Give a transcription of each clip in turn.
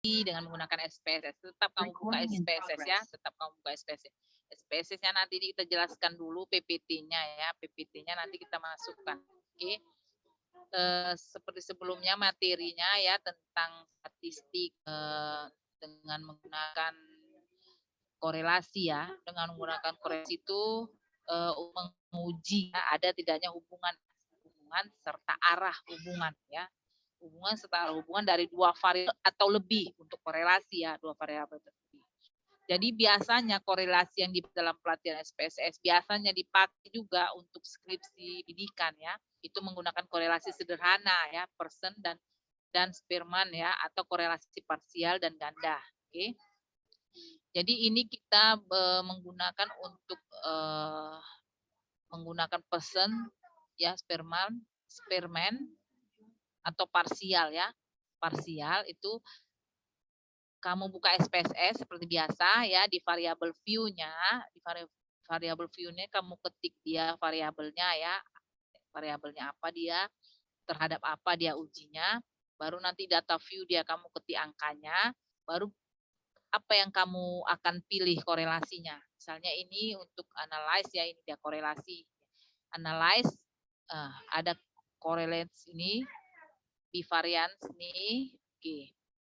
dengan menggunakan SPSS. Tetap kamu buka Recording in SPSS ya, progress. tetap kamu buka SPSS. SPSS-nya nanti kita jelaskan dulu PPT-nya ya, PPT-nya nanti kita masukkan. Oke. Seperti sebelumnya materinya ya tentang statistik dengan menggunakan korelasi ya. Dengan menggunakan korelasi itu menguji ya, ada tidaknya hubungan serta arah hubungan ya. Hubungan serta arah hubungan dari dua variabel atau lebih untuk korelasi ya, dua variabel terlebih. Jadi biasanya korelasi yang di dalam pelatihan SPSS biasanya dipakai juga untuk skripsi pendidikan ya. Itu menggunakan korelasi sederhana ya, Pearson dan Spearman ya, atau korelasi parsial dan ganda. Oke. Jadi ini kita menggunakan untuk menggunakan Pearson ya, Spearman atau parsial ya. Parsial itu kamu buka SPSS seperti biasa ya, di variabel view-nya, di variabel view-nya kamu ketik dia variabelnya ya. Variabelnya apa dia, terhadap apa dia ujinya, baru nanti data view dia kamu ketik angkanya, baru apa yang kamu akan pilih korelasinya. Misalnya ini untuk analyze ya, ini dia korelasi. Analyze, ada correlates ini, bivariance nih, oke,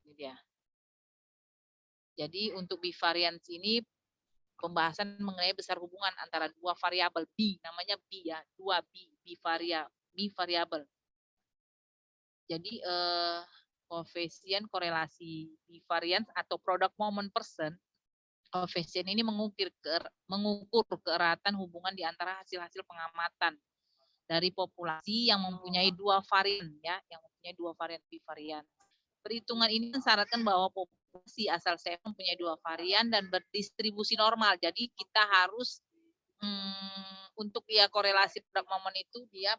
ini dia. Jadi untuk bivariance ini pembahasan mengenai besar hubungan antara dua variabel B, namanya B ya, dua bivariabel. Jadi koefisien korelasi bivariance atau product moment percent, koefisien ini mengukur keeratan hubungan di antara hasil-hasil pengamatan dari populasi yang mempunyai dua varian ya, yang mempunyai dua varian bivarian. Perhitungan ini mensyaratkan bahwa populasi asal saya mempunyai dua varian dan berdistribusi normal. Jadi kita harus untuk ya korelasi produk momen itu dia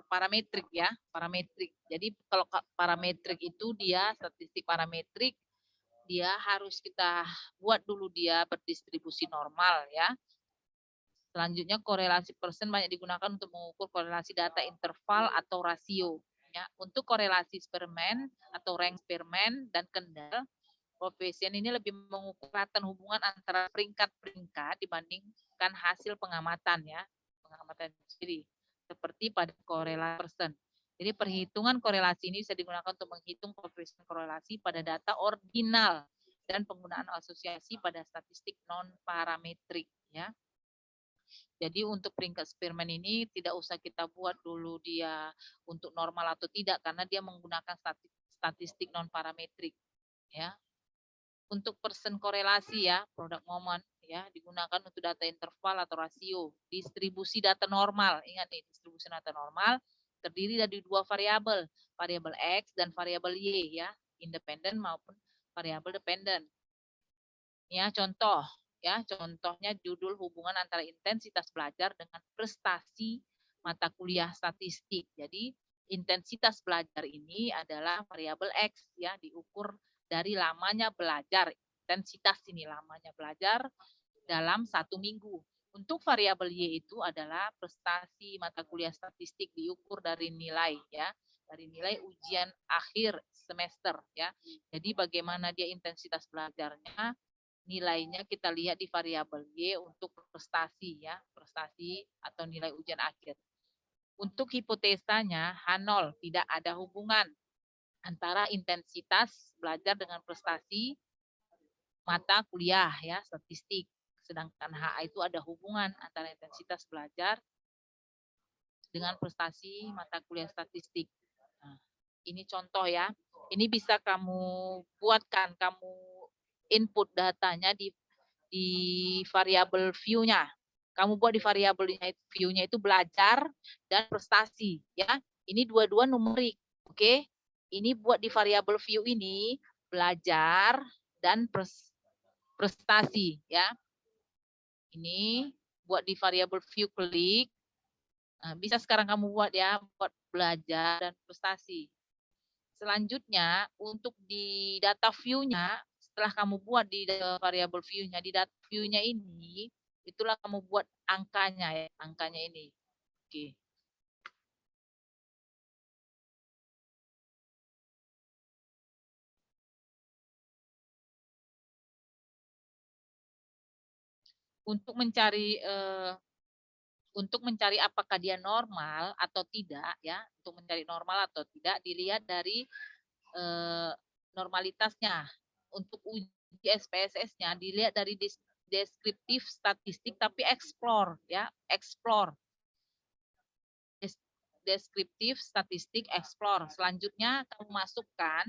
parametrik ya, parametrik. Jadi kalau parametrik itu dia statistik parametrik, dia harus kita buat dulu dia berdistribusi normal ya. Selanjutnya korelasi persen banyak digunakan untuk mengukur korelasi data interval atau rasio. Ya, untuk korelasi Spearman atau rank Spearman dan Kendall, koefisien ini lebih mengukur hubungan antara peringkat-peringkat dibandingkan hasil pengamatan ya, pengamatan sendiri. Seperti pada korelasi persen. Jadi perhitungan korelasi ini bisa digunakan untuk menghitung koefisien korelasi pada data ordinal dan penggunaan asosiasi pada statistik non parametrik ya. Jadi untuk peringkat Spearman ini tidak usah kita buat dulu dia untuk normal atau tidak karena dia menggunakan statistik non parametrik ya. Untuk persen korelasi ya, produk moment ya, digunakan untuk data interval atau rasio. Distribusi data normal, ingat nih, distribusi data normal terdiri dari dua variabel, variabel X dan variabel Y ya, independen maupun variabel dependen. Ya, contohnya judul hubungan antara intensitas belajar dengan prestasi mata kuliah statistik. Jadi intensitas belajar ini adalah variabel X ya, diukur dari lamanya belajar. Intensitas ini lamanya belajar dalam 1 minggu. Untuk variabel Y itu adalah prestasi mata kuliah statistik diukur dari nilai ya, dari nilai ujian akhir semester ya. Jadi bagaimana dia intensitas belajarnya, nilainya kita lihat di variabel Y untuk prestasi ya, prestasi atau nilai ujian akhir. Untuk hipotesanya H0, tidak ada hubungan antara intensitas belajar dengan prestasi mata kuliah ya, statistik. Sedangkan HA itu ada hubungan antara intensitas belajar dengan prestasi mata kuliah statistik. Nah, ini contoh ya. Ini bisa kamu buatkan, kamu input datanya di variabel view-nya. Kamu buat di variabel view-nya itu belajar dan prestasi ya. Ini dua-dua numerik, oke? Ini buat di variabel view ini belajar dan prestasi ya. Ini buat di variabel view klik. Nah, bisa sekarang kamu buat ya, buat belajar dan prestasi. Selanjutnya untuk di data view-nya, setelah kamu buat di variabel view-nya, di data view-nya ini, itulah kamu buat angkanya ya, angkanya ini. Oke. untuk mencari apakah dia normal atau tidak ya, untuk mencari normal atau tidak dilihat dari normalitasnya. Untuk uji SPSS-nya dilihat dari deskriptif statistik tapi explore ya, explore. Deskriptif statistik explore. Selanjutnya kamu masukkan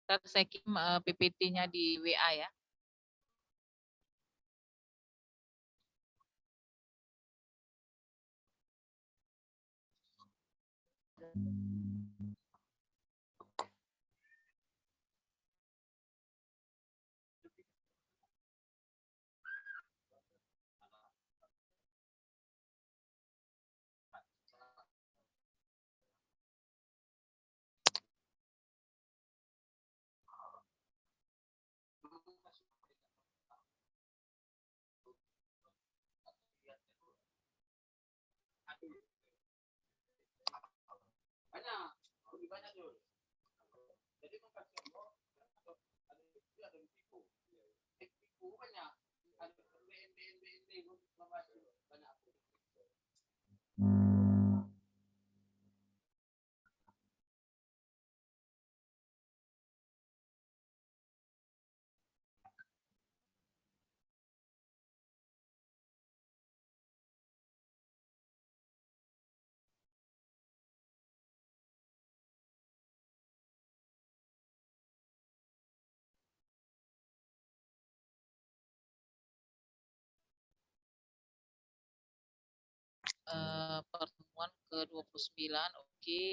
saya kirim PPT-nya di WA ya. Pertemuan ke-29, oke.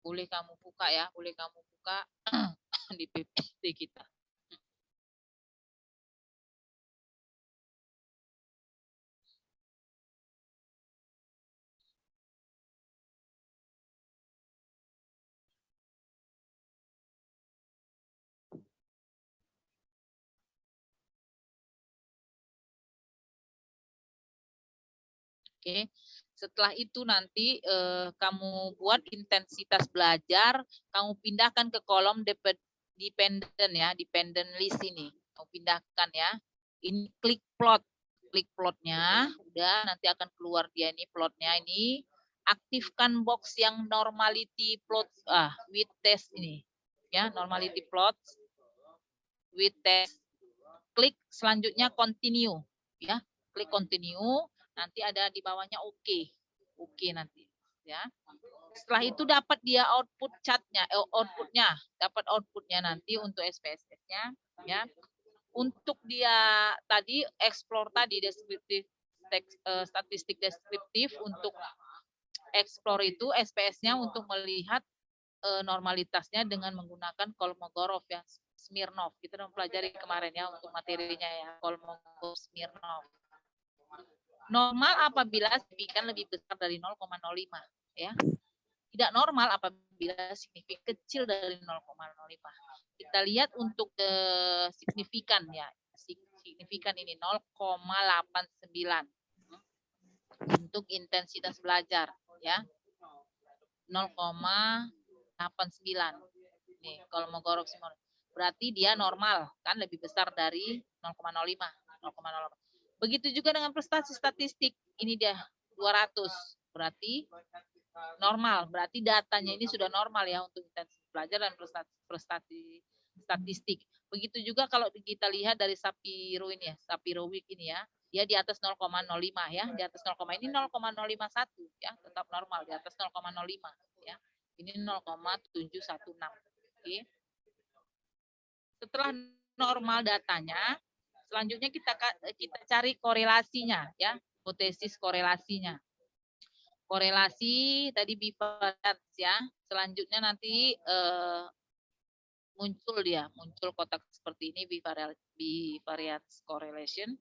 Boleh kamu buka ya, boleh kamu buka di PPT kita. Oke. Setelah itu nanti kamu buat intensitas belajar, kamu pindahkan ke kolom dependent ya, dependent list ini. Kamu pindahkan ya. Ini klik plot. Klik plotnya, udah nanti akan keluar dia ini plotnya ini. Aktifkan box yang normality plot with test ini. Ya, normality plot with test. Klik selanjutnya continue ya. Klik continue. Nanti ada di bawahnya oke. Oke nanti ya. Setelah itu dapat dia outputnya, dapat outputnya nanti untuk SPSS-nya ya. Untuk dia tadi explore tadi deskriptif statistik deskriptif, untuk explore itu SPS-nya untuk melihat normalitasnya dengan menggunakan Kolmogorov ya, Smirnov. Kita udah pelajari kemarin ya untuk materinya ya, Kolmogorov Smirnov. Normal apabila signifikan lebih besar dari 0,05 ya. Tidak normal apabila signifikan kecil dari 0,05. Kita lihat untuk signifikan ya. Signifikan ini 0,89 untuk intensitas belajar ya. 0,89. Nih, kalau mau gorok berarti dia normal kan, lebih besar dari 0,05. 0,05. Begitu juga dengan prestasi statistik. Ini dia 200. Berarti normal. Berarti datanya ini sudah normal ya untuk intensitas belajar dan prestasi statistik. Begitu juga kalau kita lihat dari Sapiro ini ya, Sapiro Week ini ya. Dia di atas 0,05 ya, di atas 0, ini 0,051 ya, tetap normal di atas 0,05 ya. Ini 0,716. Oke. Setelah normal datanya, selanjutnya kita cari korelasinya ya, hipotesis korelasinya. Korelasi tadi bivariance ya. Selanjutnya nanti muncul kotak seperti ini, bivariance correlation.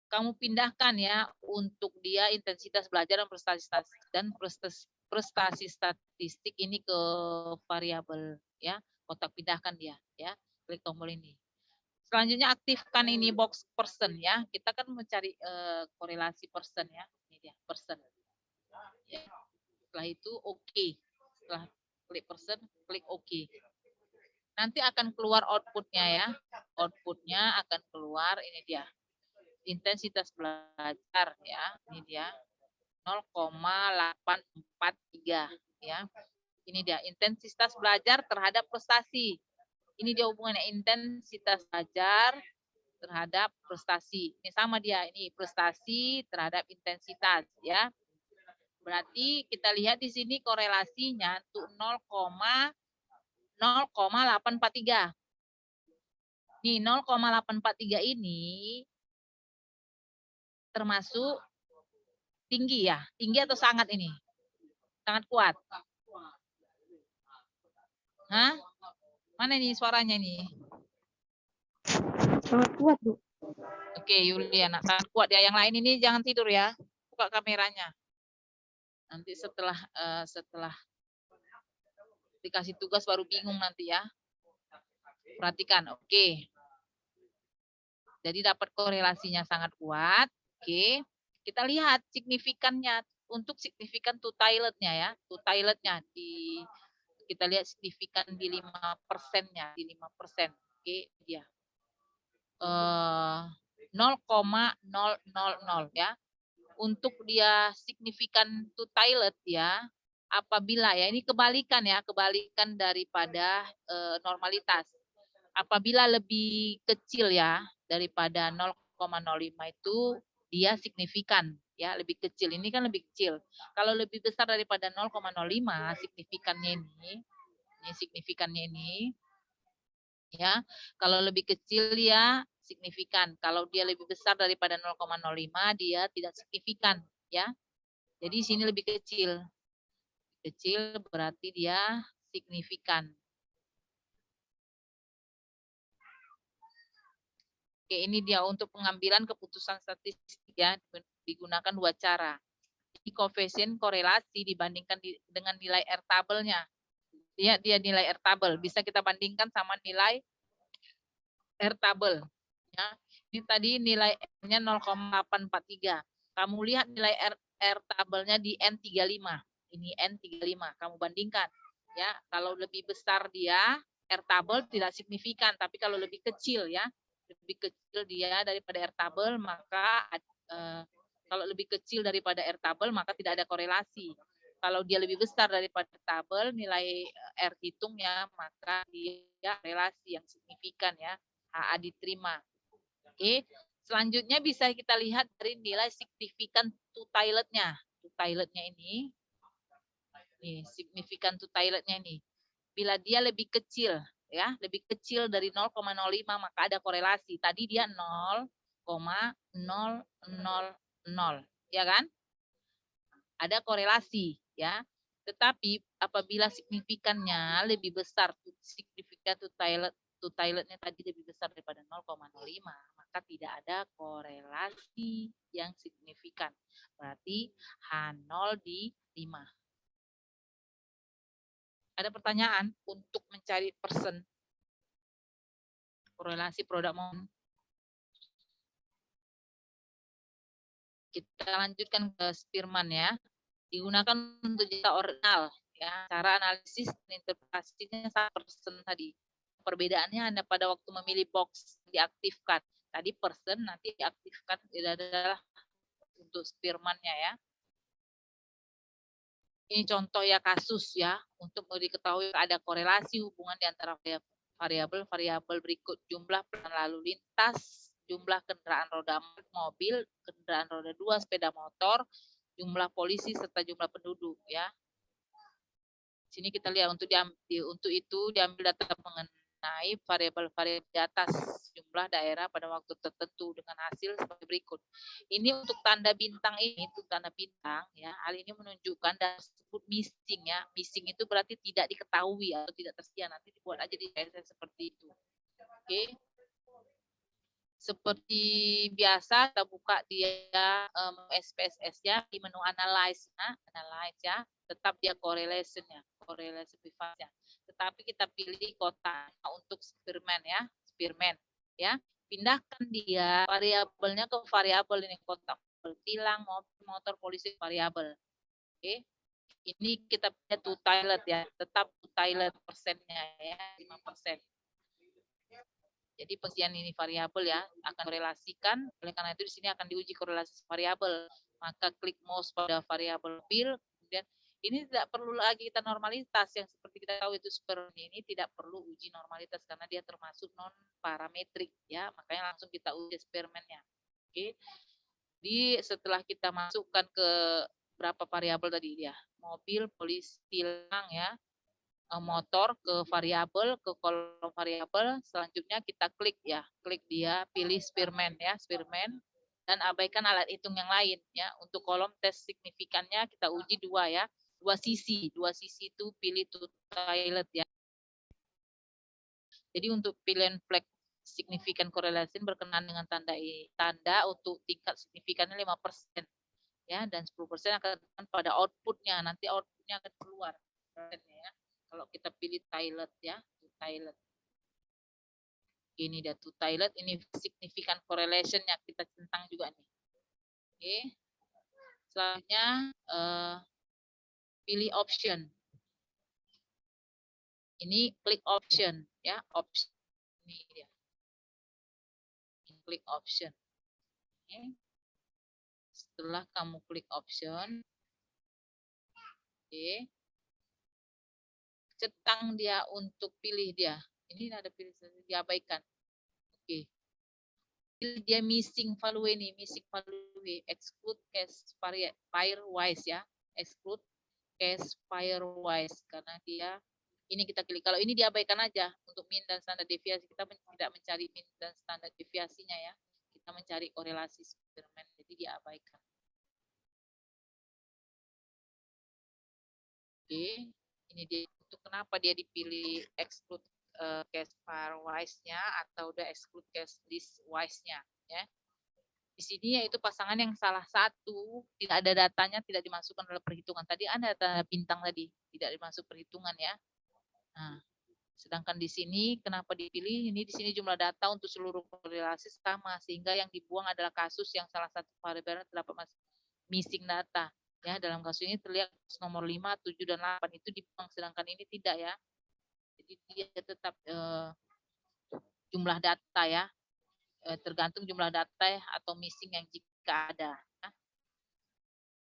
Kamu pindahkan ya untuk dia intensitas belajar dan prestasi statistik ini ke variabel ya. Kotak pindahkan dia ya. Klik tombol ini. Selanjutnya aktifkan ini box person ya. Kita kan mencari korelasi person ya. Ini dia person. Ya. Setelah itu oke. Setelah klik persen, klik oke. Nanti akan keluar outputnya ya. Outputnya akan keluar, ini dia. Intensitas belajar ya, ini dia. 0,843 ya. Ini dia intensitas belajar terhadap prestasi. Ini dia hubungannya intensitas belajar terhadap prestasi. Ini sama dia, ini prestasi terhadap intensitas ya. Berarti kita lihat di sini korelasinya untuk 0,843. Nih 0,843 ini termasuk tinggi ya? Tinggi atau sangat ini? Sangat kuat. Hah? Mana nih suaranya nih? Sangat kuat, Bu. Oke, Yuliana, sangat kuat ya. Yang lain ini jangan tidur ya. Buka kameranya. Nanti setelah dikasih tugas baru bingung nanti ya. Perhatikan, oke. Jadi dapat korelasinya sangat kuat. Oke. Kita lihat signifikannya untuk signifikan to toiletnya ya. To toiletnya kita lihat signifikan di 5%-nya, di 5%. Oke, dia. 0,000 ya. Untuk dia signifikan to toilet ya, apabila ya ini kebalikan ya, kebalikan daripada normalitas. Apabila lebih kecil ya daripada 0,05 itu dia signifikan ya, lebih kecil. Ini kan lebih kecil. Kalau lebih besar daripada 0,05 signifikannya ini signifikannya ini ya. Kalau lebih kecil ya signifikan. Kalau dia lebih besar daripada 0,05 dia tidak signifikan ya. Jadi sini lebih kecil. Kecil berarti dia signifikan. Oke, ini dia untuk pengambilan keputusan statistik ya, digunakan dua cara. Di koefisien korelasi dibandingkan dengan nilai R tabelnya. Dia nilai R tabel, bisa kita bandingkan sama nilai R tabel. Ya. Ini tadi nilai R-nya 0,843. Kamu lihat nilai R tabelnya di N35. Ini N35, kamu bandingkan. Ya, kalau lebih besar dia R tabel tidak signifikan, tapi kalau lebih kecil ya, lebih kecil dia daripada R tabel, maka kalau lebih kecil daripada R tabel maka tidak ada korelasi. Kalau dia lebih besar daripada tabel nilai R hitungnya, maka dia relasi yang signifikan ya. AA diterima. Oke, selanjutnya bisa kita lihat dari nilai signifikan to toiletnya. To toiletnya ini, nih signifikan to toiletnya ini. Bila dia lebih kecil, ya lebih kecil dari 0,05 maka ada korelasi. Tadi dia 0,000, ya kan? Ada korelasi, ya. Tetapi apabila signifikannya lebih besar, signifikan to toiletnya tadi lebih besar daripada 0,05, maka tidak ada korelasi yang signifikan. Berarti H0 di 5. Ada pertanyaan untuk mencari persen korelasi produk mohon. Kita lanjutkan ke Spearman ya. Digunakan untuk data ordinal ya. Cara analisis dan interpretasinya 1% tadi. Perbedaannya hanya pada waktu memilih box diaktifkan. Tadi person nanti diaktifkan adalah untuk Spearman-nya ya. Ini contoh ya kasus ya untuk diketahui ada korelasi hubungan di antara variabel berikut: jumlah lalu lintas, jumlah kendaraan roda 4 mobil, kendaraan roda 2 sepeda motor, jumlah polisi serta jumlah penduduk ya. Sini kita lihat untuk itu diambil data mengenai variabel-variabel di atas jumlah daerah pada waktu tertentu dengan hasil sebagai berikut. Ini untuk tanda bintang ini, untuk tanda bintang ya. Hal ini menunjukkan dan disebut missing ya. Missing itu berarti tidak diketahui atau tidak tersedia. Nanti dibuat aja di seperti itu. Oke. Seperti biasa kita buka dia SPSS-nya di menu analyze ya, tetap dia correlation-nya, correlation preference-nya. Tetapi kita pilih kota untuk Spearman ya. Pindahkan dia variabelnya ke variabel ini, kota tilang, motor, polisi variabel. Oke. Ini kita punya to toilet ya, tetap to toilet persennya ya, 5%. Jadi pengisian ini variabel ya, akan korelasikan, oleh karena itu di sini akan diuji korelasi variabel. Maka klik mouse pada variabel fill, kemudian ini tidak perlu lagi kita normalitas yang seperti kita tahu itu sperm ini tidak perlu uji normalitas karena dia termasuk non parametrik ya, makanya langsung kita uji eksperimennya. Oke. Jadi setelah kita masukkan ke berapa variabel tadi dia, mobil, polisi, tilang ya, motor ke variabel, ke kolom variabel, selanjutnya kita klik ya, klik dia, pilih Spearman ya, Spearman, dan abaikan alat hitung yang lain ya. Untuk kolom tes signifikannya kita uji dua ya, dua sisi itu pilih to toilet ya. Jadi untuk pilihan flag signifikan korelasi berkenaan dengan tanda untuk tingkat signifikannya 5% ya, dan 10% akan pada outputnya, nanti outputnya akan keluar ya. Kalau kita pilih toilet ya, toilet. Ini dia to toilet, ini signifikan correlation-nya kita centang juga nih. Oke. Selanjutnya pilih option. Ini klik option ya, option. Ini dia. Klik option. Oke. Setelah kamu klik option, oke. Centang dia untuk pilih dia. Ini ada pilih diabaikan. Oke. Pilih dia missing value ini, missing value, exclude case pairwise ya, exclude case pairwise karena dia ini kita klik. Kalau ini diabaikan aja untuk min dan standar deviasi, kita tidak mencari min dan standar deviasinya ya, kita mencari korelasi eksperimen, jadi diabaikan. Oke, ini dia untuk kenapa dia dipilih exclude case pairwise-nya atau udah exclude case list wise-nya ya. Di sini yaitu pasangan yang salah satu tidak ada datanya, tidak dimasukkan dalam perhitungan. Tadi ada tanda bintang tadi, tidak dimasuk perhitungan ya. Nah, sedangkan di sini kenapa dipilih? Ini di sini jumlah data untuk seluruh korelasi sama, sehingga yang dibuang adalah kasus yang salah satu variabel terdapat missing data. Ya, dalam kasus ini terlihat nomor 5, 7, dan 8 itu dibuang, sedangkan ini tidak ya. Jadi dia tetap jumlah data ya, tergantung jumlah data atau missing yang jika ada.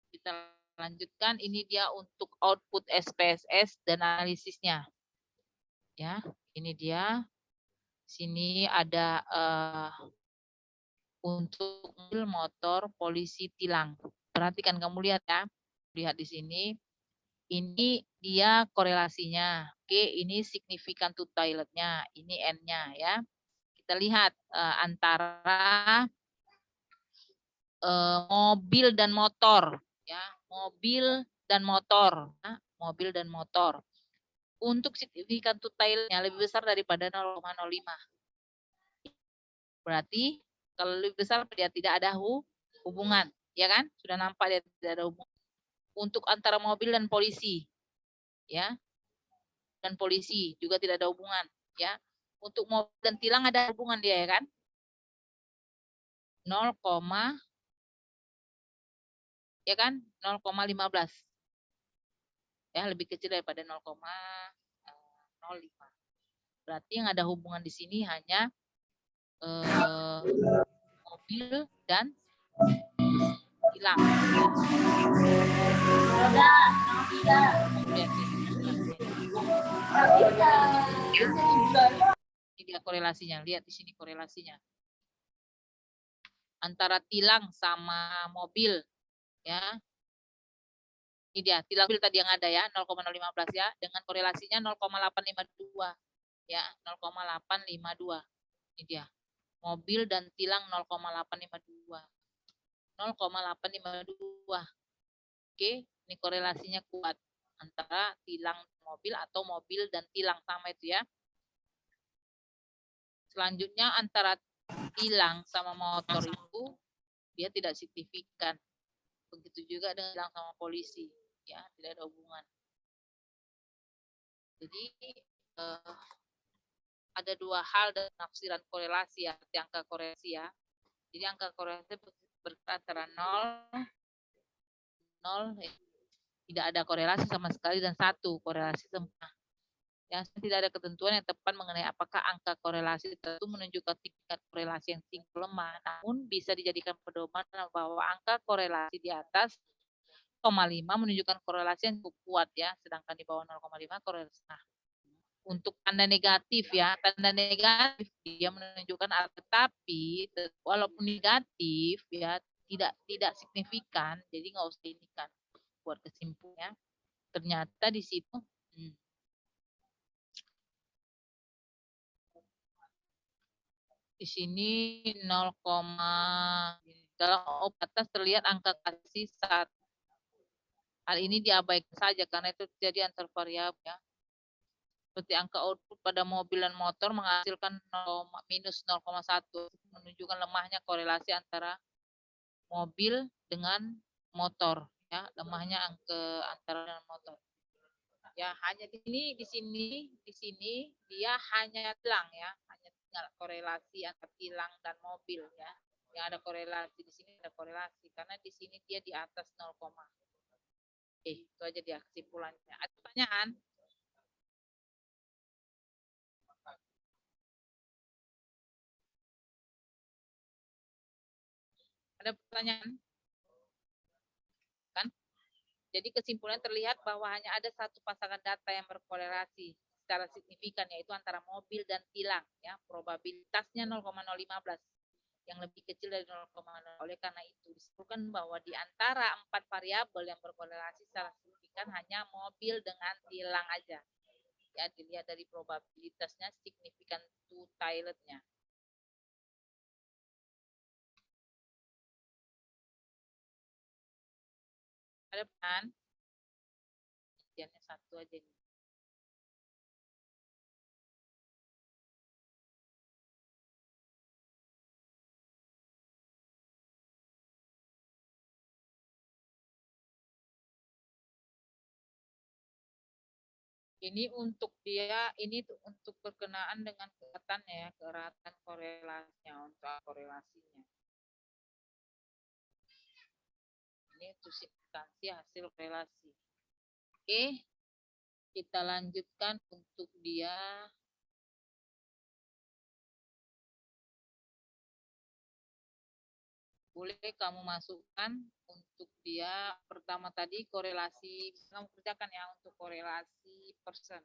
Kita lanjutkan, ini dia untuk output SPSS dan analisisnya. Ya, ini dia. Sini ada untuk mobil, motor, polisi, tilang. Perhatikan, kamu lihat ya. Lihat di sini. Ini dia korelasinya. Oke, ini signifikan to toiletnya. Ini N-nya ya. Kita lihat antara mobil dan motor ya, mobil dan motor ya, mobil dan motor. Untuk signifikan to toiletnya lebih besar daripada 0,05. Berarti kalau lebih besar dia tidak ada hubungan, ya kan? Sudah nampak dia tidak ada hubungan. Untuk antara mobil dan polisi, ya, dan polisi juga tidak ada hubungan, ya. Untuk mobil dan tilang ada hubungan dia, ya kan? 0, ya kan? 0,15. Ya, lebih kecil daripada 0,05. Berarti yang ada hubungan di sini hanya mobil dan tilang. Ini dia korelasinya, lihat di sini korelasinya. Antara tilang sama mobil, ya. Ini dia, tilang mobil tadi yang ada ya, 0,015 ya, dengan korelasinya 0,852. Ya, 0,852. Ini dia. Mobil dan tilang 0,852. 0,852. Oke, ini korelasinya kuat antara tilang mobil atau mobil dan tilang sama itu ya. Selanjutnya antara tilang sama motor itu dia tidak signifikan. Begitu juga dengan tilang sama polisi, ya tidak ada hubungan. Jadi ada dua hal dalam penafsiran korelasi ya, angka korelasi ya. Jadi angka korelasi berkaitan antara 0, tidak ada korelasi sama sekali, dan 1 korelasi sempurna. Ya, tidak ada ketentuan yang tepat mengenai apakah angka korelasi tertentu menunjukkan tingkat korelasi yang tinggi lemah, namun bisa dijadikan pedoman bahwa angka korelasi di atas 0,5 menunjukkan korelasi yang cukup kuat ya, sedangkan di bawah 0,5 korelasi. Nah, untuk tanda negatif ya, tanda negatif dia menunjukkan, tetapi walaupun negatif ya tidak signifikan, jadi nggak usah ini kan buat kesimpulannya. Ternyata di situ di sini 0, dalam atas terlihat angka kasih saat hal ini diabaikan saja karena itu terjadi antar variabel ya. Seperti angka output pada mobil dan motor menghasilkan minus 0,1, menunjukkan lemahnya korelasi antara mobil dengan motor ya, lemahnya angka antara dengan motor. Ya, hanya di sini dia hanya tilang ya, hanya tinggal korelasi antara tilang dan mobil ya. Yang ada korelasi di sini ada korelasi karena di sini dia di atas 0, itu aja dia kesimpulannya. Ada pertanyaan? Ada pertanyaan? Kan? Jadi kesimpulan terlihat bahwa hanya ada satu pasangan data yang berkorelasi secara signifikan, yaitu antara mobil dan tilang ya, probabilitasnya 0,015 yang lebih kecil dari 0,0. Oleh karena itu disebutkan bahwa di antara 4 variabel yang berkorelasi secara signifikan hanya mobil dengan tilang aja ya, dilihat dari probabilitasnya signifikan to tiled-nya. Ada kan? Ujiannya 1 aja nih. Ini untuk dia, ini untuk berkenaan dengan keratannya ya, keratan korelasinya, untuk korelasinya. Ini untuk substansi hasil korelasi. Oke, kita lanjutkan untuk dia. Boleh kamu masukkan untuk dia pertama tadi korelasi, kamu kerjakan ya untuk korelasi persen.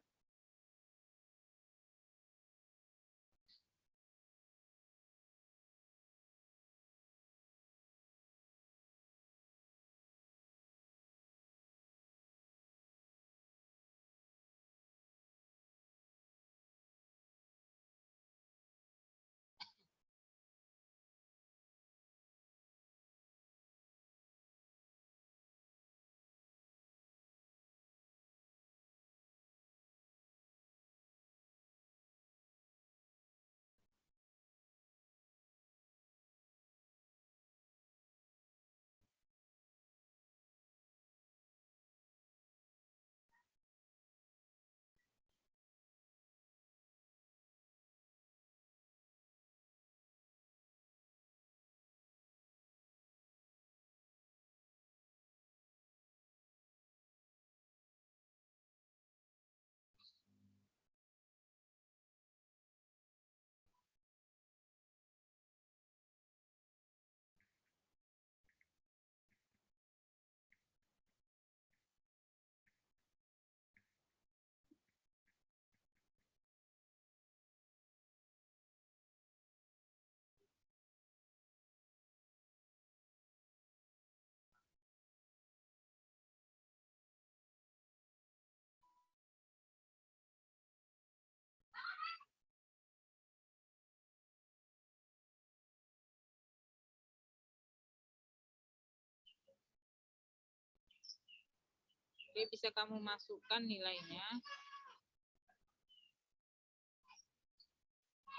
Oke, bisa kamu masukkan nilainya.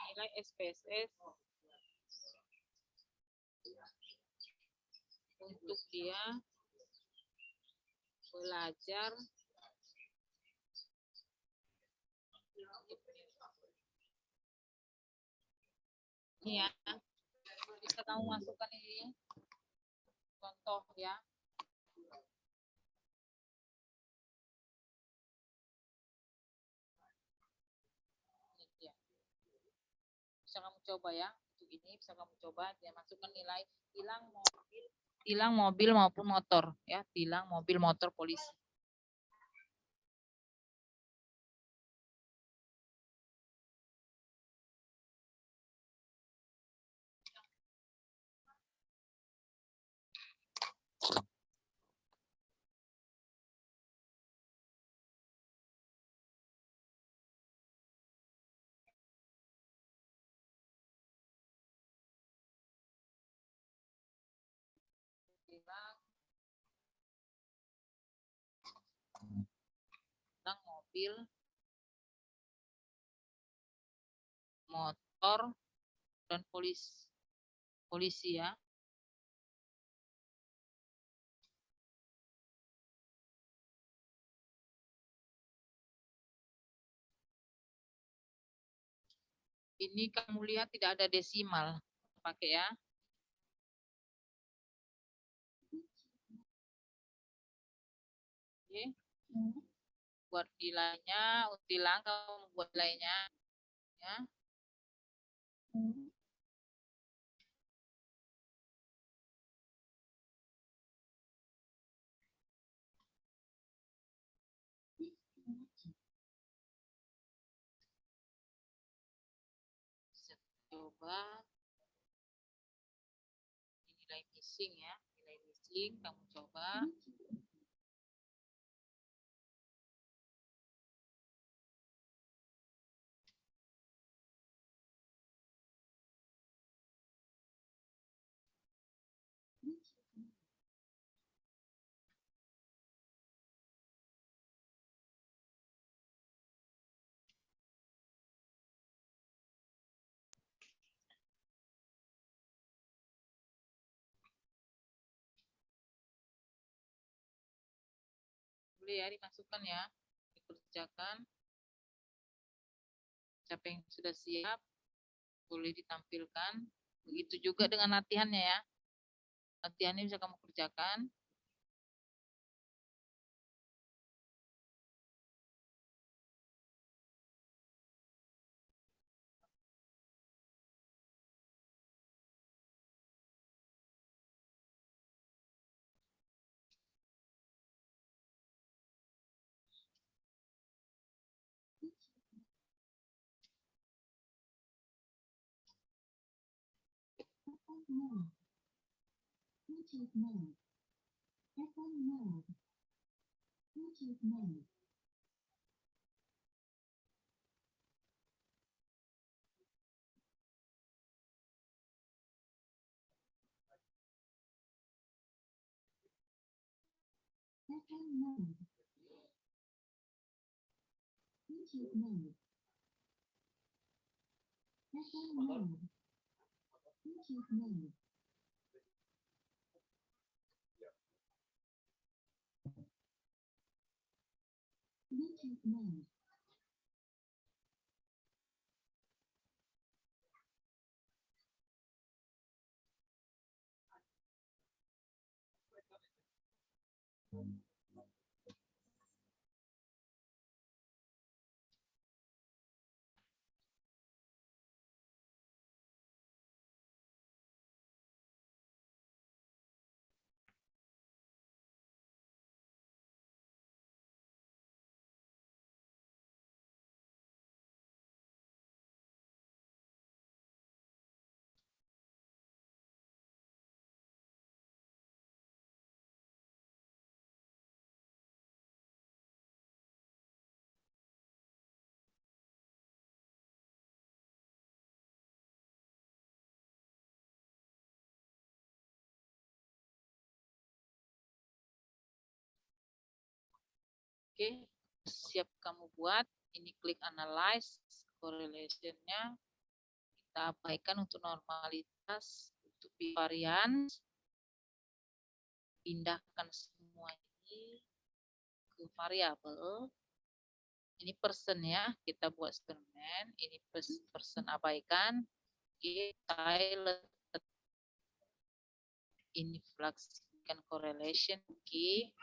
Nilai SPSS untuk dia belajar ini ya, bisa kamu masukkan ini contoh ya. coba ya. Untuk ini bisa kamu coba, dia masukkan nilai tilang mobil maupun motor ya, tilang mobil motor polisi. Tilang mobil motor dan polisi ya. Ini kamu lihat tidak ada desimal, pakai ya. Oke. Buat nilainya, tilang kamu buat nilainya ya. Coba nilai missing ya, nilai missing kamu coba. Boleh ya dimasukkan ya, dikerjakan. Siapa yang sudah siap boleh ditampilkan. Begitu juga dengan latihannya ya. Latihannya bisa kamu kerjakan. Oke, siap kamu buat. Ini klik analyze correlation-nya. Kita abaikan untuk normalitas, untuk bivarian. Pindahkan semua ini ke variabel. Ini persen ya, kita buat eksperimen. Ini persen abaikan. Kita inflasikan correlation. Oke.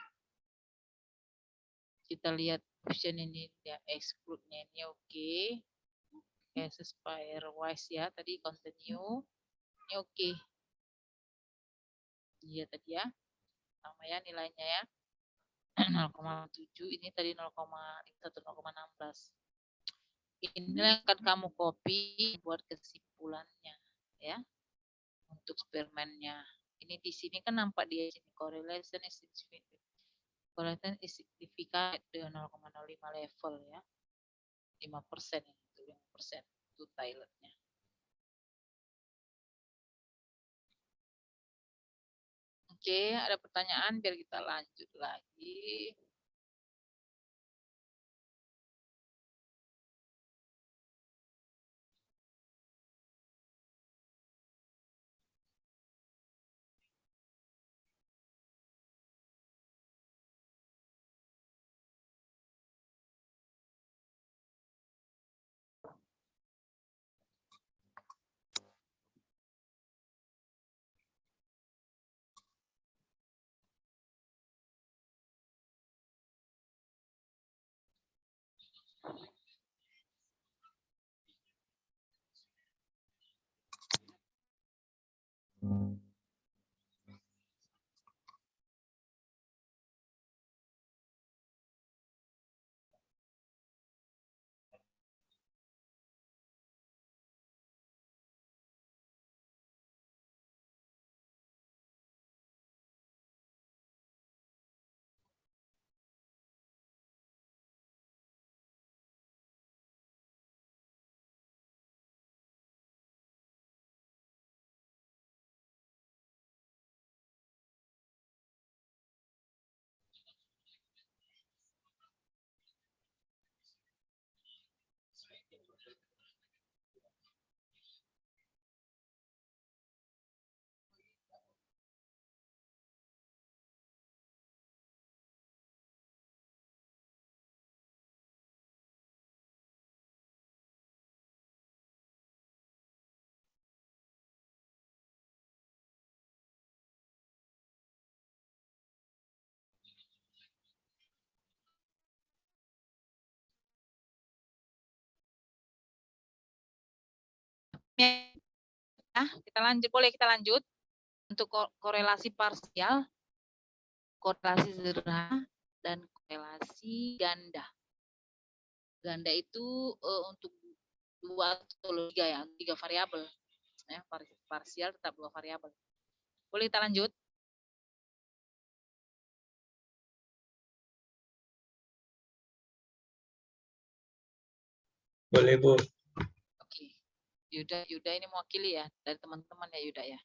Kita lihat option ini ya, exclude-nya ini oke. cases pairwise ya, tadi continue. Ini oke. Iya tadi ya. Sama ya nilainya ya. 0,7, ini tadi 0,16. Ini yang akan kamu copy buat kesimpulannya ya. Untuk eksperimennya. Ini di sini kan nampak dia sini correlation is significant. Correlation is significant dengan 0,05 level ya. 5% itu 5% itu Thailandnya. Oke, ada pertanyaan biar kita lanjut lagi. Ya, kita lanjut, boleh kita lanjut untuk korelasi parsial, korelasi sederhana, dan korelasi ganda. Ganda itu untuk 2 atau 3 ya, 3 variabel. Ya, parsial tetap 2 variabel. Boleh kita lanjut? Boleh, Bu. Oke. Yuda ini mewakili ya dari teman-teman ya Yuda ya.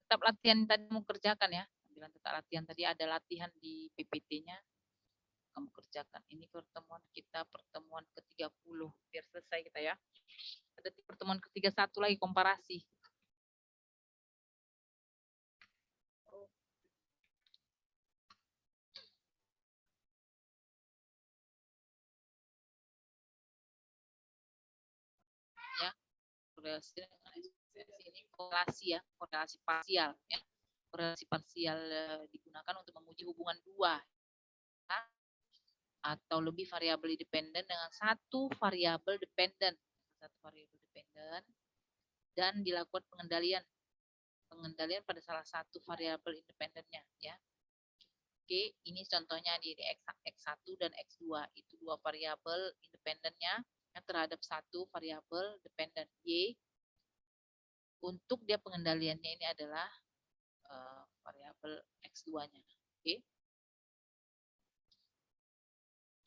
Tetap latihan tadi kamu kerjakan ya. Bilang tetap latihan tadi ada latihan di PPT-nya. Kamu kerjakan. Ini pertemuan kita pertemuan ke-30. Biar selesai kita ya. Ada pertemuan ke-31 lagi komparasi. Ya. Korelasi ini korelasi ya, korelasi parsial ya. Korelasi parsial digunakan untuk menguji hubungan 2 atau lebih variabel independen dengan satu variabel dependen. Dan dilakukan pengendalian pada salah satu variabel independennya ya. Oke, ini contohnya di X1 dan X2 itu 2 variabel independennya yang terhadap satu variabel dependen Y. Untuk dia pengendaliannya ini adalah variabel X2-nya. Oke.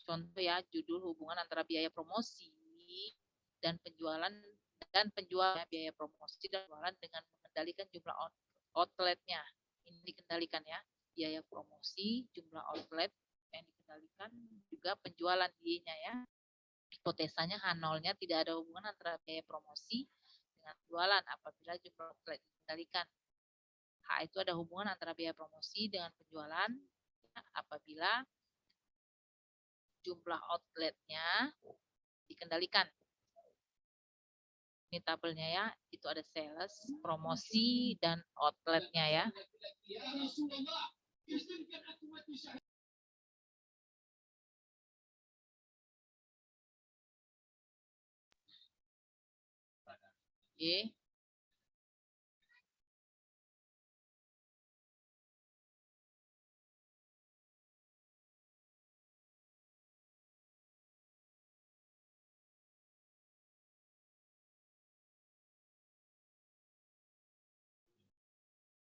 Contoh ya, judul hubungan antara biaya promosi dan penjualan biaya promosi dan penjualan dengan mengendalikan jumlah outletnya. Ini dikendalikan ya, biaya promosi, jumlah outlet yang dikendalikan, juga penjualan Y-nya ya. Hipotesanya H0-nya tidak ada hubungan antara biaya promosi dengan penjualan apabila jumlah outlet dikendalikan. H itu ada hubungan antara biaya promosi dengan penjualan ya, apabila jumlah outletnya dikendalikan. Ini tabelnya ya, itu ada sales, promosi, dan outletnya ya. Oke.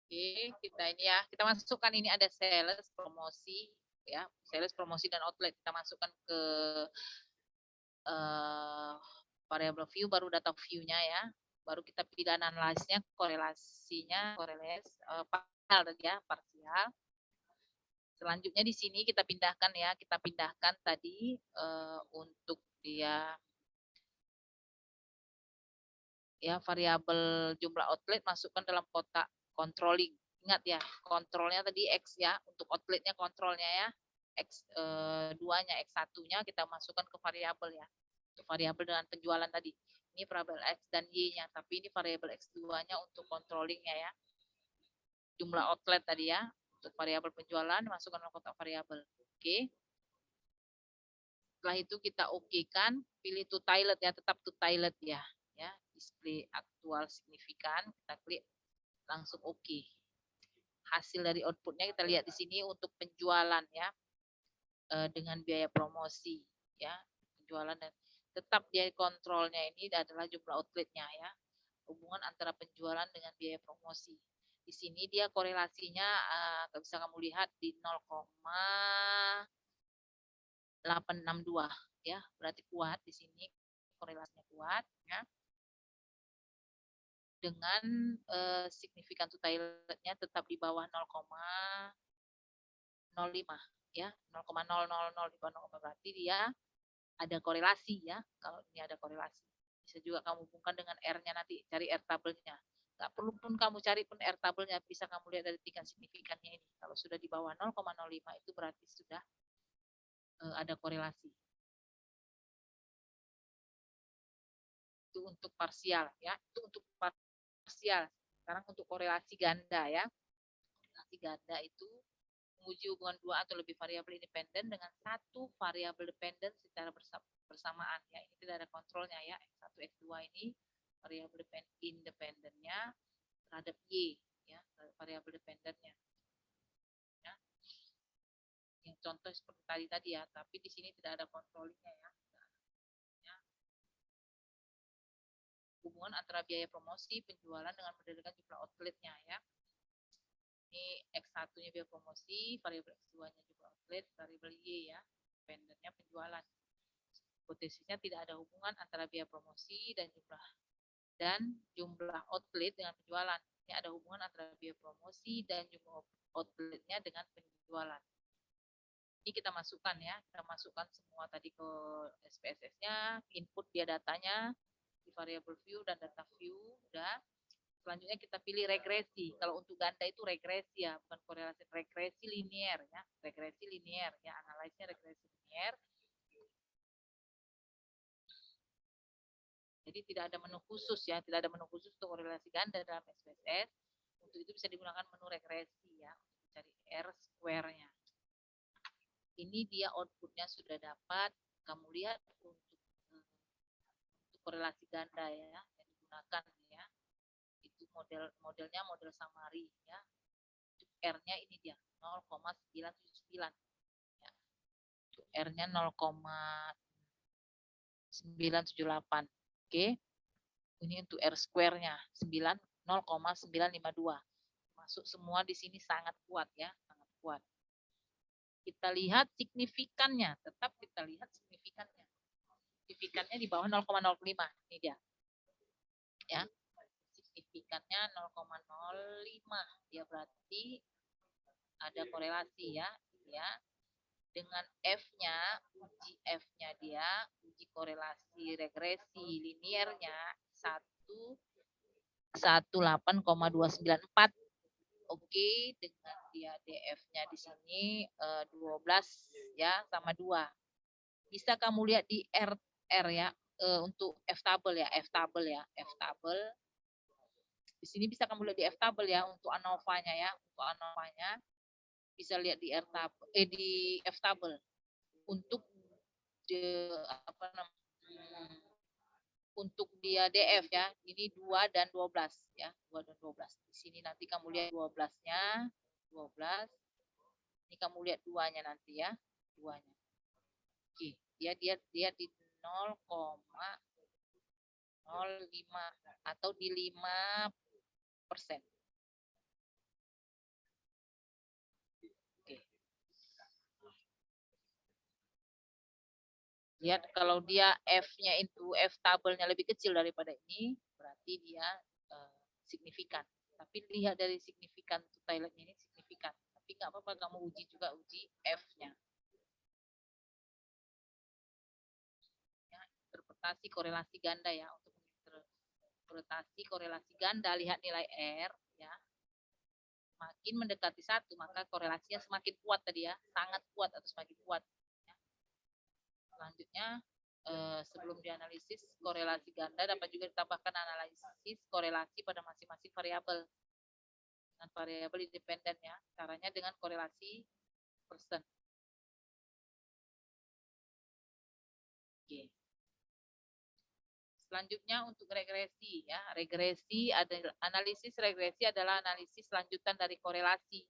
Oke, kita ini ya, kita masukkan ini ada sales, promosi, ya, sales, promosi dan outlet. Kita masukkan ke variable view, baru data view-nya ya. Baru kita pilih analysis-nya, korelasinya, parsial tadi ya, parsial. Selanjutnya di sini kita pindahkan ya, kita pindahkan tadi untuk dia ya variabel jumlah outlet masukkan dalam kotak controlling. Ingat ya, kontrolnya tadi X ya, untuk outletnya kontrolnya ya. X2-nya, X1-nya kita masukkan ke variabel ya. Untuk variabel dengan penjualan tadi. Ini variabel X dan Y-nya, tapi ini variabel X2-nya untuk controllingnya ya. Jumlah outlet tadi ya, untuk variabel penjualan masukkan dalam kotak variabel. Oke. Setelah itu kita oke-kan, pilih to tilet ya, tetap to tilet ya. Ya, display aktual signifikan, kita klik langsung oke. Hasil dari outputnya kita lihat di sini untuk penjualan ya, dengan biaya promosi ya, penjualan dan tetap dia kontrolnya ini adalah jumlah outletnya ya, hubungan antara penjualan dengan biaya promosi. Di sini dia korelasinya bisa kamu lihat di 0,862 ya, berarti kuat di sini, korelasinya kuat ya. Dengan signifikan to tiletnya tetap di bawah 0,05 ya, 0,000 di bawah 0, berarti dia ada korelasi ya. Kalau ini ada korelasi, bisa juga kamu hubungkan dengan R-nya, nanti cari R tabelnya. Nggak perlu pun kamu cari pun R tabelnya, bisa kamu lihat dari tingkat signifikannya ini. Kalau sudah di bawah 0,05 itu berarti sudah ada korelasi. Itu untuk parsial ya, itu untuk parsial. Sekarang untuk korelasi ganda ya. Korelasi ganda itu menguji hubungan dua atau lebih variabel independen dengan satu variabel dependen secara bersamaan ya. Ini tidak ada kontrolnya ya. X1 X2 ini variabel independennya terhadap Y ya, variabel dependennya ya. Yang contoh seperti tadi ya, tapi di sini tidak ada kontrolnya ya. Hubungan antara biaya promosi penjualan dengan berdasarkan jumlah outletnya ya. Ini X1-nya biaya promosi, variabel X2-nya jumlah outlet, variabel Y ya, dependennya penjualan. Hipotesisnya tidak ada hubungan antara biaya promosi dan jumlah outlet dengan penjualan. Ini ada hubungan antara biaya promosi dan jumlah outletnya dengan penjualan. Ini kita masukkan ya, kita masukkan semua tadi ke SPSS-nya, input dia datanya di variable view dan data view, udah. Selanjutnya kita pilih regresi. Kalau untuk ganda itu regresi ya, bukan korelasi, regresi linier ya, regresi linier ya, analisisnya regresi linier. Jadi tidak ada menu khusus ya, tidak ada menu khusus untuk korelasi ganda dalam SPSS. Untuk itu bisa digunakan menu regresi ya, untuk mencari R square-nya. Ini dia outputnya sudah dapat. Kamu lihat untuk korelasi ganda ya yang digunakan ya. Itu modelnya model summary ya. R-nya ini dia 0,979 ya. R-nya 0,978. Oke. Ini untuk R square-nya 0,952. Masuk semua di sini sangat kuat ya, sangat kuat. Kita lihat signifikannya, tetap kita lihat signifikannya. Signifikannya di bawah 0,05. Ini dia. Ya. Signifikannya 0,05. Ya berarti ada korelasi ya, ya. Dengan F-nya, uji F-nya dia, uji korelasi regresi liniernya 18,294. Oke, dengan dia DF-nya di sini 12 ya, sama 2. Bisa kamu lihat di R ya, untuk F table ya, F table ya, F table. Di sini bisa kamu lihat di F table ya, untuk ANOVA-nya ya, untuk ANOVA-nya bisa lihat di R table, di F table. Untuk untuk dia DF ya, ini 2 dan 12 ya, 2 dan 12. Di sini nanti kamu lihat 12-nya, 12. Ini kamu lihat 2-nya nanti ya, 2-nya. Oke, dia di 0,05 atau di 5%. Oke. Lihat kalau dia F-nya itu F tabelnya lebih kecil daripada ini, berarti dia signifikan. Tapi lihat dari signifikan Thailand ini signifikan. Tapi nggak apa-apa kamu uji juga uji F-nya. Ya, interpretasi korelasi ganda ya, untuk interpretasi korelasi ganda lihat nilai R ya. Makin mendekati 1 maka korelasinya semakin kuat tadi ya, sangat kuat atau semakin kuat. Ya. Selanjutnya sebelum dianalisis korelasi ganda dapat juga ditambahkan analisis korelasi pada masing-masing variabel dengan variabel independen ya. Caranya dengan korelasi persen. Oke. Selanjutnya untuk regresi ya. Regresi adalah analisis regresi adalah analisis lanjutan dari korelasi.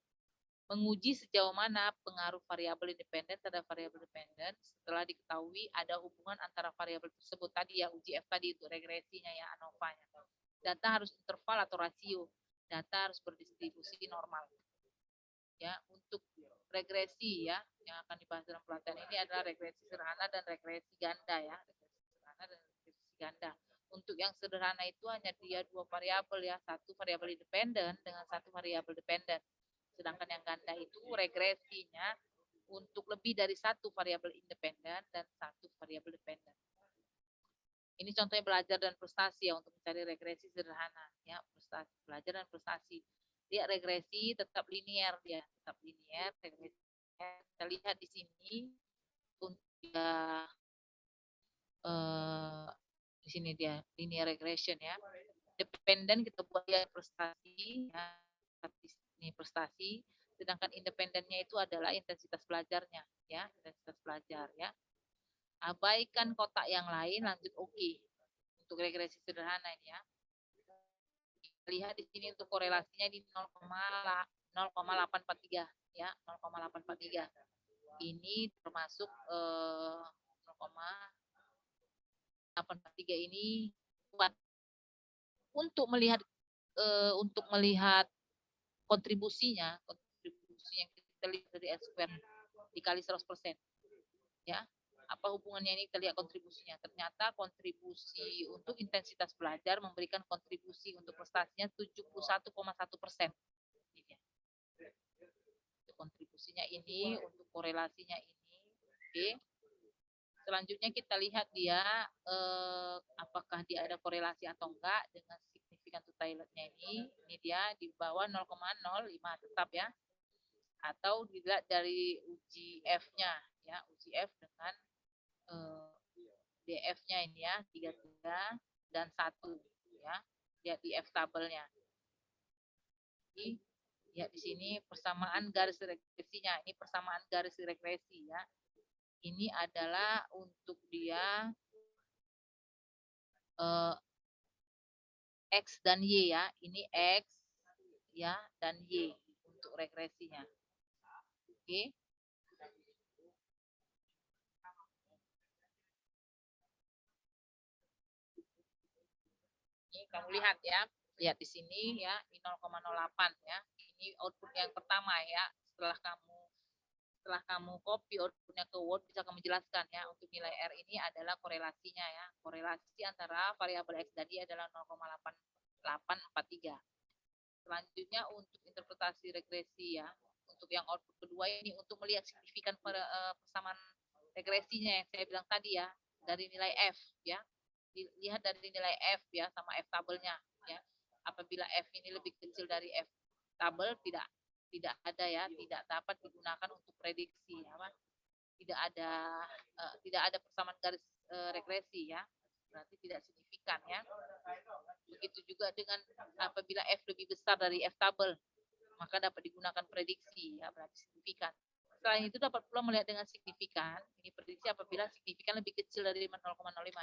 Menguji sejauh mana pengaruh variabel independen terhadap variabel dependen setelah diketahui ada hubungan antara variabel tersebut tadi ya, uji F tadi itu regresinya ya, ANOVA-nya. Data harus interval atau rasio. Data harus berdistribusi normal. Ya, untuk regresi ya yang akan dibahas dalam pelatihan ini adalah regresi sederhana dan regresi ganda ya. Regresi sederhana dan regresi ganda. Untuk yang sederhana itu hanya dia 2 variabel ya, satu variabel independen dengan satu variabel dependen. Sedangkan yang ganda itu regresinya untuk lebih dari satu variabel independen dan satu variabel dependen. Ini contohnya belajar dan prestasi ya untuk mencari regresi sederhana ya, prestasi, belajar dan prestasi. Dia regresi tetap linier dia, tetap linier regresi. Kita lihat di sini untuk dia di sini dia linear regression ya. Dependen kita buat dia prestasi ya, ini prestasi, sedangkan independennya itu adalah intensitas belajarnya ya, intensitas belajar ya. Abaikan kotak yang lain, lanjut oke. Untuk regresi sederhana ini ya. Lihat di sini untuk korelasinya di 0,843 ya, 0,843. Ini termasuk 0,843 ini kuat. Untuk melihat kontribusinya yang kita lihat dari S square dikali 100%. Ya. Apa hubungannya ini, kita lihat kontribusinya. Ternyata kontribusi untuk intensitas belajar memberikan kontribusi untuk prestasinya 71,1%. Kontribusinya ini, untuk korelasinya ini. Oke. Selanjutnya kita lihat dia apakah dia ada korelasi atau enggak dengan signifikan Thailandnya ini. Ini dia di bawah 0,05 tetap ya. Atau dilihat dari uji F-nya ya, uji F dengan DF-nya ini ya, 33 dan 1 ya. Lihat di F tabelnya. Jadi lihat di sini persamaan garis regresinya. Ini persamaan garis regresi ya. Ini adalah untuk dia X dan Y ya. Ini X ya dan Y untuk regresinya. Oke. Ini kamu lihat ya. Lihat di sini ya, ini 0,08 ya. Ini output yang pertama ya. Setelah kamu copy outputnya ke Word, bisa kamu jelaskan ya, untuk nilai R ini adalah korelasinya ya. Korelasi antara variabel X dan Y adalah 0,843. Selanjutnya untuk interpretasi regresi ya. Untuk yang output kedua ini untuk melihat signifikan persamaan regresinya yang saya bilang tadi ya, dari nilai F ya. Dilihat dari nilai F ya sama F tabelnya ya. Apabila F ini lebih kecil dari F tabel, tidak ada ya, tidak dapat digunakan untuk prediksi ya, tidak ada persamaan garis regresi ya, berarti tidak signifikan ya. Begitu juga dengan apabila F lebih besar dari F tabel, maka dapat digunakan prediksi ya, berarti signifikan. Selain itu dapat pula melihat dengan signifikan, ini prediksi apabila signifikan lebih kecil dari 0,05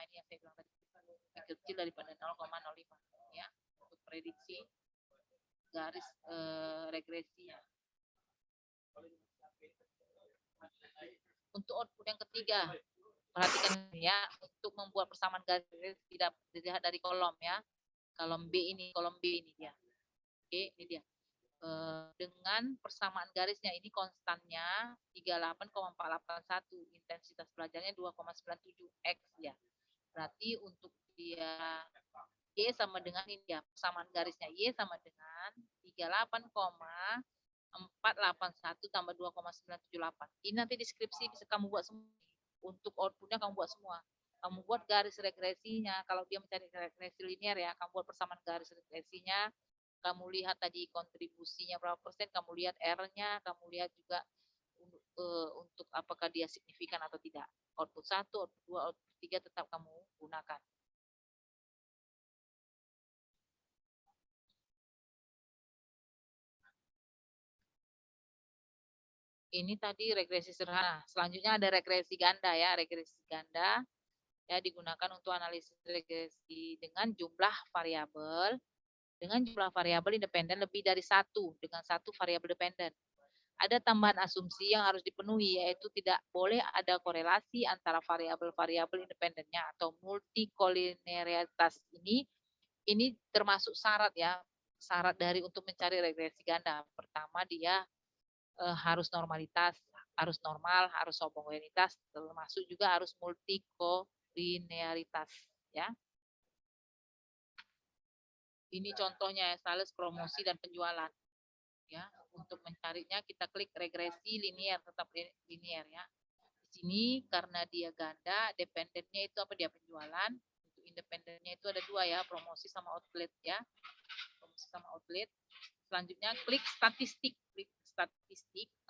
ini yang saya bilang tadi. kecil daripada 0,05 ya untuk prediksi garis regresinya. Untuk output yang ketiga, perhatikan ya, untuk membuat persamaan garis tidak dilihat dari kolom ya. Kolom B ini dia. Oke, ini dia. Dengan persamaan garisnya ini konstannya 38,481, intensitas belajarnya 2,97 X ya. Berarti untuk dia Y sama dengan ini ya, persamaan garisnya Y sama dengan 38,481 tambah 2,978. Ini nanti deskripsi bisa kamu buat semua. Untuk outputnya kamu buat semua. Kamu buat garis regresinya. Kalau dia mencari regresi linear ya, kamu buat persamaan garis regresinya. Kamu lihat tadi kontribusinya berapa persen, kamu lihat R-nya, kamu lihat juga untuk apakah dia signifikan atau tidak. Output 1, output 2, output 3 tetap kamu gunakan. Ini tadi regresi sederhana. Selanjutnya ada regresi ganda ya. Regresi ganda ya digunakan untuk analisis regresi dengan jumlah variabel. Dengan jumlah variabel independen lebih dari satu dengan satu variabel dependen. Ada tambahan asumsi yang harus dipenuhi, yaitu tidak boleh ada korelasi antara variabel-variabel independennya atau multikolinearitas ini termasuk syarat ya, syarat dari untuk mencari regresi ganda. Pertama dia harus normalitas, harus normal, harus homogenitas, termasuk juga harus multikolinearitas ya. Ini contohnya ya, sales, promosi dan penjualan. Ya, untuk mencarinya kita klik regresi linear, tetap linear ya. Di sini karena dia ganda, dependennya itu apa dia penjualan, untuk independennya itu ada dua ya, promosi sama outlet ya. Promosi sama outlet. Selanjutnya klik statistik,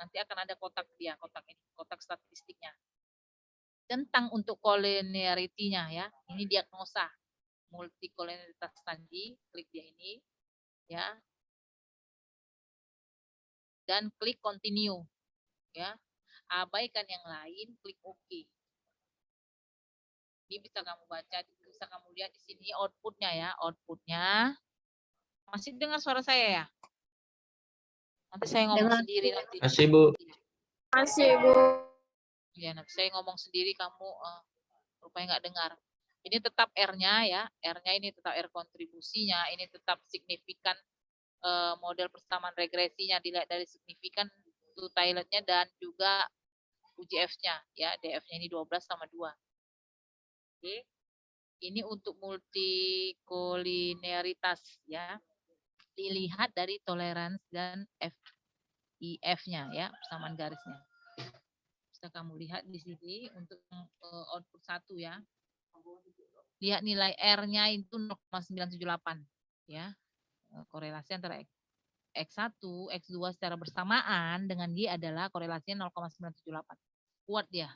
nanti akan ada kotak dia, kotak ini, kotak statistiknya. Tentang untuk collinearity-nya ya, ini diagnosa multikolinearitas tadi, klik dia ini ya. Dan klik continue ya, abaikan yang lain, klik OK. Ini bisa kamu baca, bisa kamu lihat di sini outputnya ya, outputnya masih dengar suara saya ya, nanti saya ngomong sendiri nanti. Masih Bu. Masih Bu. Ya nanti saya ngomong sendiri, kamu rupanya nggak dengar. Ini tetap R-nya ya, R-nya ini tetap R kontribusinya, ini tetap signifikan model persamaan regresinya dilihat dari signifikan to Toiletnya dan juga UJF-nya ya, DF-nya ini 12 sama 2. Oke. Ini untuk multikolinearitas ya. Dilihat dari toleransi dan FIF-nya ya, persamaan garisnya. Bisa kamu lihat di sini untuk output 1 ya. Lihat nilai R-nya itu 0,978 ya. Korelasi antara X1, X2 secara bersamaan dengan Y adalah korelasinya 0,978. Kuat dia.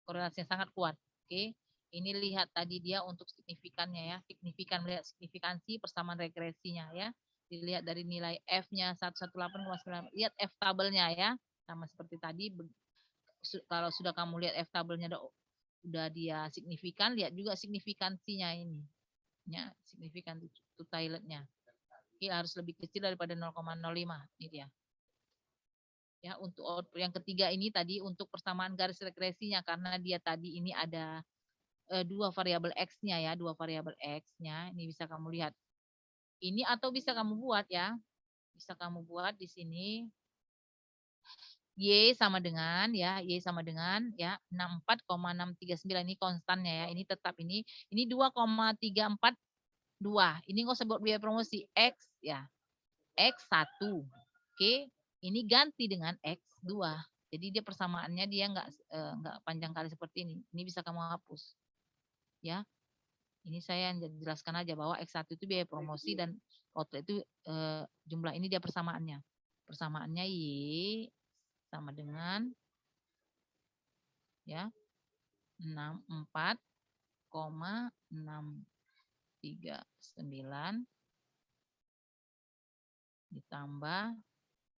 Korelasinya sangat kuat. Oke. Ini lihat tadi dia untuk signifikannya ya. Signifikan, melihat signifikansi persamaan regresinya ya. Dilihat dari nilai F-nya 118,9. Lihat F tabelnya ya. Sama seperti tadi. Kalau sudah kamu lihat F tabelnya udah dia signifikan, lihat juga signifikansinya ini. Ya, signifikan to Toiletnya. Harus lebih kecil daripada 0,05. Ini dia. Ya, untuk output yang ketiga ini tadi untuk persamaan garis regresinya, karena dia tadi ini ada dua variabel X-nya ya, dua variabel X-nya. Ini bisa kamu lihat. Ini atau bisa kamu buat ya. Bisa kamu buat di sini Y sama dengan ya, Y sama dengan ya 64,639 ini konstannya ya. Ini tetap ini 2,342. Ini nggak usah buat biaya promosi X ya. X1. Oke, ini ganti dengan X2. Jadi dia persamaannya dia nggak panjang kali seperti ini. Ini bisa kamu hapus. Ya. Ini saya jelaskan aja bahwa X1 itu biaya promosi dan outlet itu jumlah ini dia persamaannya. Persamaannya Y sama dengan ya 64,639 ditambah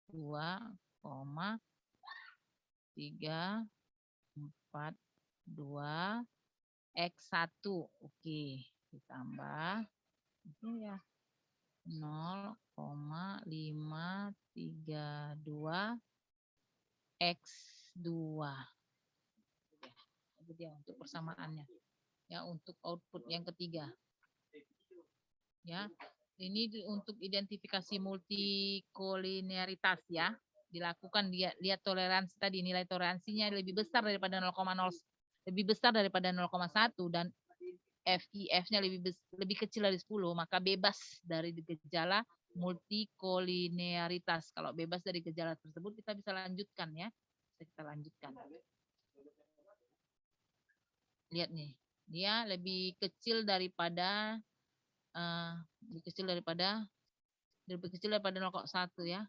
2,342 X1. Oke. ditambah ini ya 0,532 X2. Itu dia untuk persamaannya. Ya, untuk output yang ketiga. Ya, ini untuk identifikasi multikolinearitas ya. Dilakukan dia lihat toleransi tadi, nilai toleransinya lebih besar daripada 0,0 lebih besar daripada 0,1 dan FIF-nya lebih kecil dari 10, maka bebas dari gejala multikolinearitas. Kalau bebas dari gejala tersebut kita bisa lanjutkan ya. Kita lanjutkan. Lihat nih, dia lebih kecil daripada lebih kecil daripada 0,1 ya.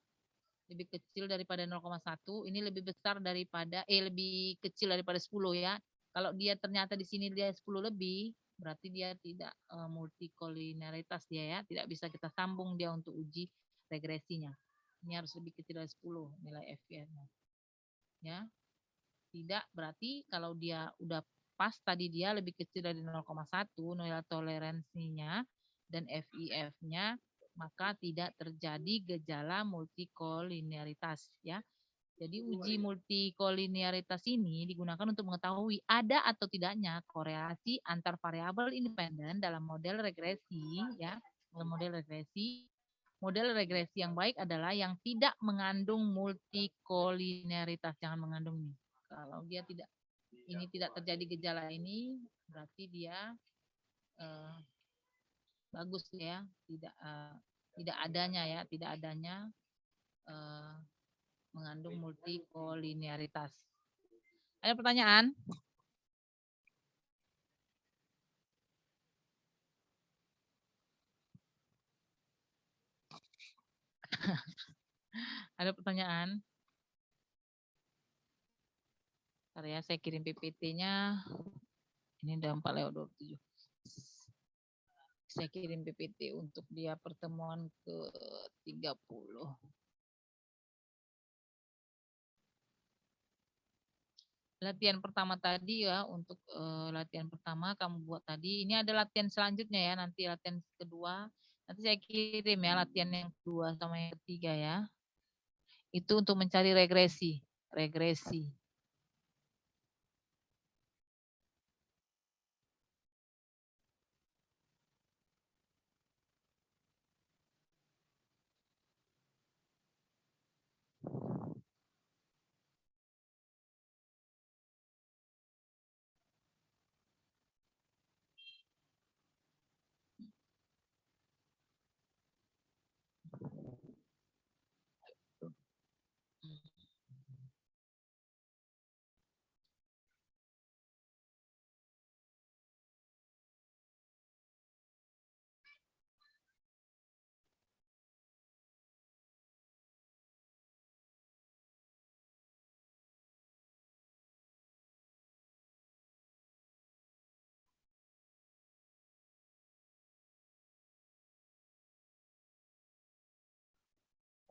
Lebih kecil daripada 0,1, ini lebih besar daripada lebih kecil daripada 10 ya. Kalau dia ternyata di sini dia 10 lebih, berarti dia tidak multikolinearitas dia ya, tidak bisa kita sambung dia untuk uji regresinya. Ini harus lebih kecil dari 10 nilai FIF-nya. Ya. Tidak berarti kalau dia udah pas tadi dia lebih kecil dari 0,1 nilai toleransinya dan FIF-nya, maka tidak terjadi gejala multikolinearitas ya. Jadi uji multikolinearitas ini digunakan untuk mengetahui ada atau tidaknya korelasi antar variabel independen dalam model regresi ya. Dalam model regresi, model regresi yang baik adalah yang tidak mengandung multikolinearitas, jangan mengandung nih. Kalau dia tidak terjadi gejala ini, berarti dia bagus ya, tidak adanya mengandung multikolinearitas. Ada pertanyaan? Ada pertanyaan? Bentar ya, saya kirim PPT-nya. Ini udah 4:27. Saya kirim PPT untuk dia pertemuan ke-30. Latihan pertama tadi ya, untuk latihan pertama kamu buat tadi. Ini ada latihan selanjutnya ya, nanti latihan kedua. Nanti saya kirim ya latihan yang kedua sama yang ketiga ya. Itu untuk mencari regresi. Regresi.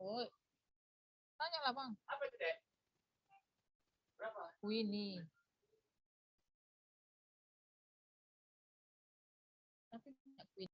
Oh, tanya lah bang. Apa itu deh? Berapa? Winnie. Tapi Winnie.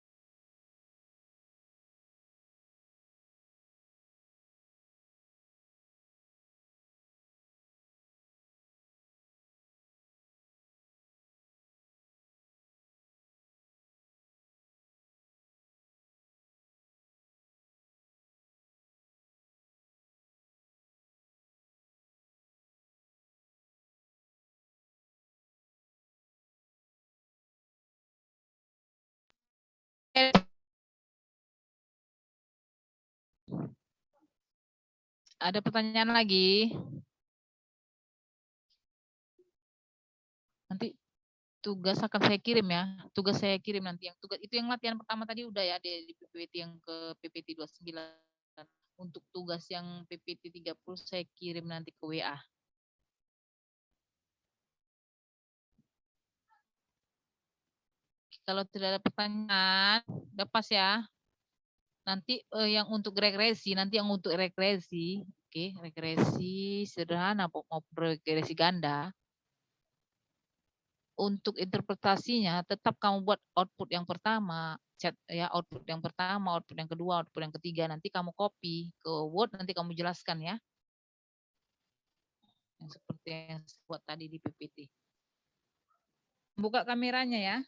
Ada pertanyaan lagi? Nanti tugas akan saya kirim ya. Tugas saya kirim nanti yang tugas itu yang latihan pertama tadi udah ya di PPT yang ke PPT 29. Untuk tugas yang PPT 30 saya kirim nanti ke WA. Kalau tidak ada pertanyaan, udah pas ya. Nanti yang untuk regresi, oke, regresi sederhana maupun regresi ganda. untuk interpretasinya tetap kamu buat output yang pertama, chat ya, output yang pertama, output yang kedua, output yang ketiga, nanti kamu copy ke Word, nanti kamu jelaskan ya. Yang seperti yang buat tadi di PPT. Buka kameranya ya.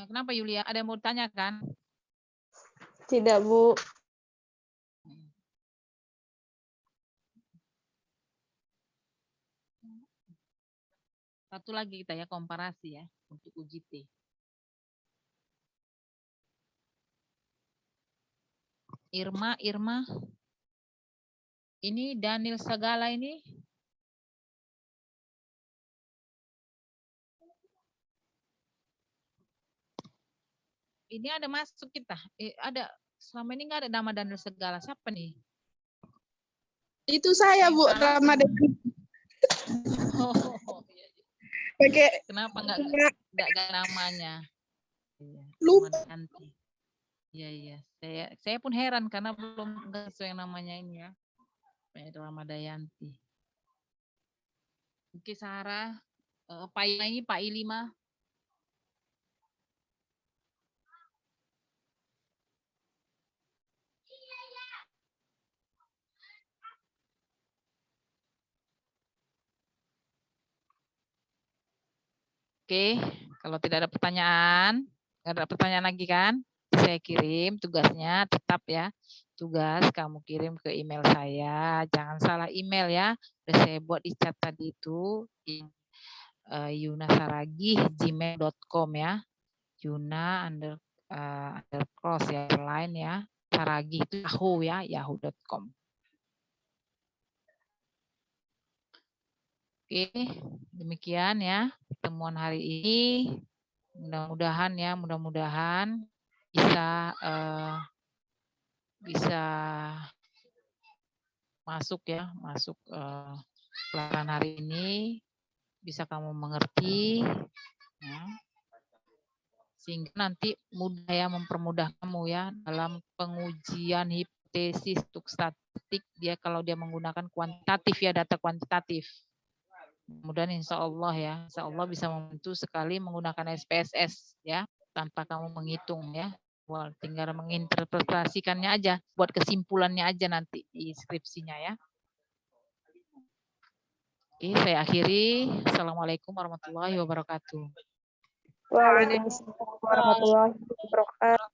Kenapa Yulia? Ada yang mau tanyakan? Tidak, Bu. Satu lagi kita ya, komparasi ya untuk UJT. Irma. Ini Daniel Sagala ini. Ini ada masuk kita. Ada selama ini nggak ada nama Daniel Sagala. Siapa nih? Itu saya, Bu, Ramadan. Oh, iya. Pakai Kenapa nggak namanya? lupa. Iya. Saya pun heran karena belum sesuai namanya ini ya. Ramadayanti. Oke, Sarah. Pak ini Pak I5. Oke, kalau tidak ada pertanyaan, nggak ada pertanyaan lagi kan? Saya kirim tugasnya, tetap ya. Tugas kamu kirim ke email saya. Jangan salah email ya. Udah saya buat di chat tadi itu. yunasaragih@gmail.com ya. Yuna undercross ya, line ya. Saragih itu Yahoo ya, yahoo.com. Oke, demikian ya pertemuan hari ini. Mudah-mudahan bisa masuk pelajaran hari ini, bisa kamu mengerti ya. Sehingga nanti mudah ya, mempermudah kamu ya dalam pengujian hipotesis untuk statistik, dia kalau dia menggunakan kuantitatif ya, data kuantitatif. Mudah-mudahan insya Allah bisa membantu sekali menggunakan SPSS ya, tanpa kamu menghitung ya. Tinggal menginterpretasikannya aja, buat kesimpulannya aja nanti di skripsinya ya. Oke, saya akhiri. Assalamualaikum warahmatullahi wabarakatuh. Waalaikumsalam warahmatullahi wabarakatuh.